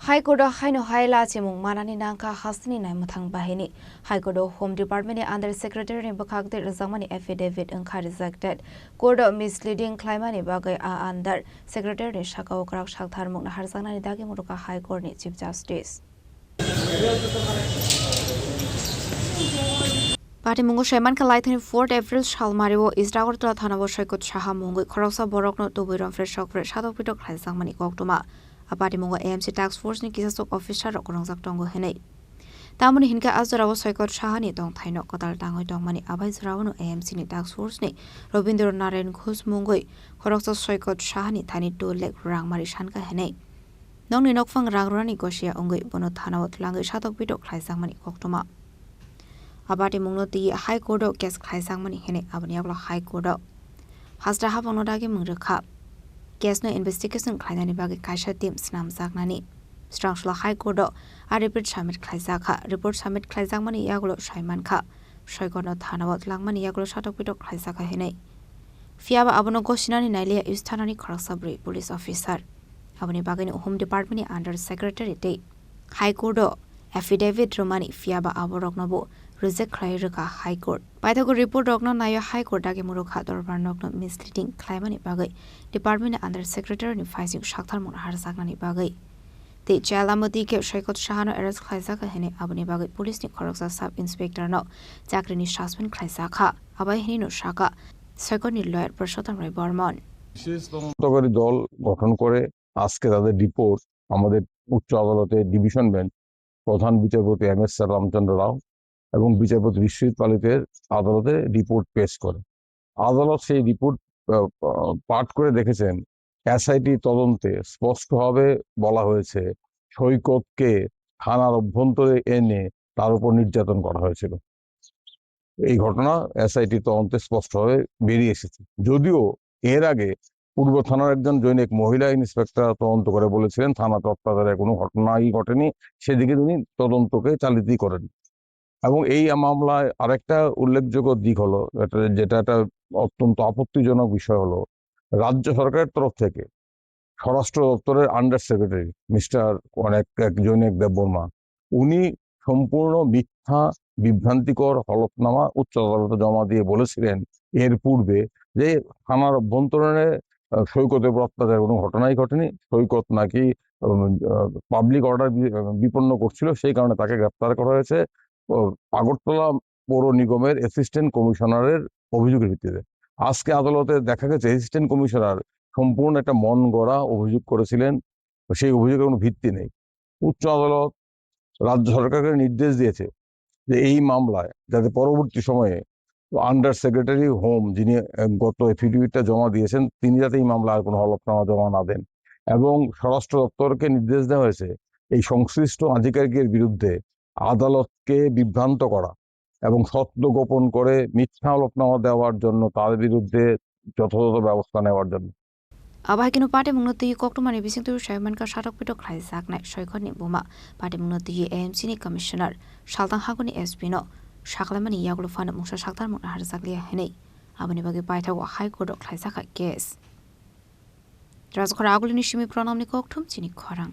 Courto Haino Lachimung Manani Nangkha Haste Naimwtahng Bahini Courto Home Department Under Secretary Bwkhaktwi Rwjakmani Affidavit Wngkha rejected Courto Misleading Khlaimani Bagwi under Secretary Sakao Kwrak Saktharmung Naharjaknani Dagimung Rwkha High Court ni Chief Justice Patimungo Manani Laithani 4 April Shalmario is Dagortla Thanabo Shaikot Shahamung Khorang Borokno Tuburon Fresh Fresh Shadowpito Khlaimani Courto Patimungo AMC Task Force ni kisasok officer Rwjaktongo henei. Tamoni hinka azrawo Saikot Shahani dong Haino kotal tangoi dongmani abai zrawno AMC ni Task Force ni Robindro Naren Khus Mungoi Khorokso Saikot Shahani thani to lek rangmari shanka henei. Nongni nokfang rangrani gosia ongoi bono thanawot langai shatok pito khlaisangmani koktoma. Patimungo ti High Court case khlaisangmani henei abani ablo High Court Haste habangno Dagimung Rwkha Case no investigation Khlainani Bagwi kaisa team Rwjakmani Strangshla High Court a report submit Khlaijaka report submit Khlaijakmani yaglo Nangkha Shoigono Thanawat Langmani yaglo Shatokpito Khlaijaka henei Fiaba abono Goshinani Nailia Isthanani Khorang police officer aboni bagini Home Department under Secretary Day High Court Affidavit Romani Fiaba aboroknobo reject Rwkha High Court Paithago report rokno nayo High Court Dagimung Rwkha dorbarnokno Misleading Khlaimani Bagwi Department under Secretary ni Faising Saktharmung Naharjaknani Bagwi Te Chalamati ke Shaikot Shahano arrest Khlaijaka hene aboni Bagwi police ni Khoroksa sub inspector no chakri ni suspend Khlaijaka abai hini no shaka Saikot ni lawyer Purushottam Rai Barman বিশেষ তদন্তকারী দল গঠন করে আজকে তাদের report আমাদের উচ্চ আদালতে ডিভিশন বেঞ্চ প্রধান বিচারপতি এমএস রামচন্দ্র রাও এবং বিচারপতি বিশ্বজিৎ পালিতের আদালতে রিপোর্ট পেশ করে আদালত সেই রিপোর্ট পাঠ করে দেখেছেন এসআইটি তদন্তে স্পষ্টভাবে বলা হয়েছে সৈকতকে থানার অভ্যন্তরে এনে তার উপর নির্যাতন করা হয়েছিল এই ঘটনা এসআইটি তদন্তে স্পষ্টভাবে বেরিয়ে এসেছে যদিও এর আগে পূর্ব থানার একজন জৈনিক মহিলা ইন্সপেক্টর তদন্ত করে বলেছিলেন থানা তত্ত্বাবধানে কোনো ঘটনাই ঘটেনি সেদিকে তিনি তদন্তকে চালিতই করেন এবং এই মামলায় আরেকটা উল্লেখযোগ্য দিক হলো যেটা একটা অত্যন্ত আপত্তিজনক বিষয় হলো রাজ্য সরকারের তরফ থেকে স্বরাষ্ট্র দপ্তরের আন্ডার সেক্রেটারি মিস্টার জৈনিক দেববর্মা উনি সম্পূর্ণ মিথ্যা বিভ্রান্তিকর হলফনামা উচ্চ আদালতে জমা দিয়ে বলেছিলেন এর পূর্বে যে থানার অভ্যন্তরে সৈকতের অত্যাচার কোনো ঘটনাই ঘটেনি সৈকত নাকি পাবলিক অর্ডার বিপন্ন করছিল সেই কারণে তাকে গ্রেপ্তার করা হয়েছে আগরতলা পৌর নিগমের অ্যাসিস্ট্যান্ট কমিশনারের অভিযোগের ভিত্তিতে আজকে আদালতে দেখা গেছে অ্যাসিস্ট্যান্ট কমিশনার সম্পূর্ণ একটা মন গড়া অভিযোগ করেছিলেন সেই অভিযোগের কোনো ভিত্তি নেই উচ্চ আদালত রাজ্য সরকারকে নির্দেশ দিয়েছে যে এই মামলায় যাতে পরবর্তী সময়ে আন্ডার সেক্রেটারি হোম যিনি গত এফিডেভিটটা জমা দিয়েছেন তিনি যাতে এই মামলায় কোনো হলফনামা জমা না দেন এবং স্বরাষ্ট্র দপ্তরকে নির্দেশ দেওয়া হয়েছে এই সংশ্লিষ্ট আধিকারিকের বিরুদ্ধে আদালতকে বিভ্রান্ত করা এবং সত্য গোপন করে মিথ্যা হলফনামা দেওয়ার জন্য তার বিরুদ্ধে যথাযথ ব্যবস্থা নেওয়ার জন্য Abahikino Patimungo ti Koktomani bising tu Shaimanka Shatokpito Khlaijaknai Shoikotni Buma Patimungo ti AMC ni Commissioner Shaltang Hagoni SP no Shaklamani yaglo fana Mungsha Saktharmung Naharjaknani henei aboni bagi Paithago High Court Khlaijaka case Rwkha agulini shimi pranamni kokthum Chini Khorang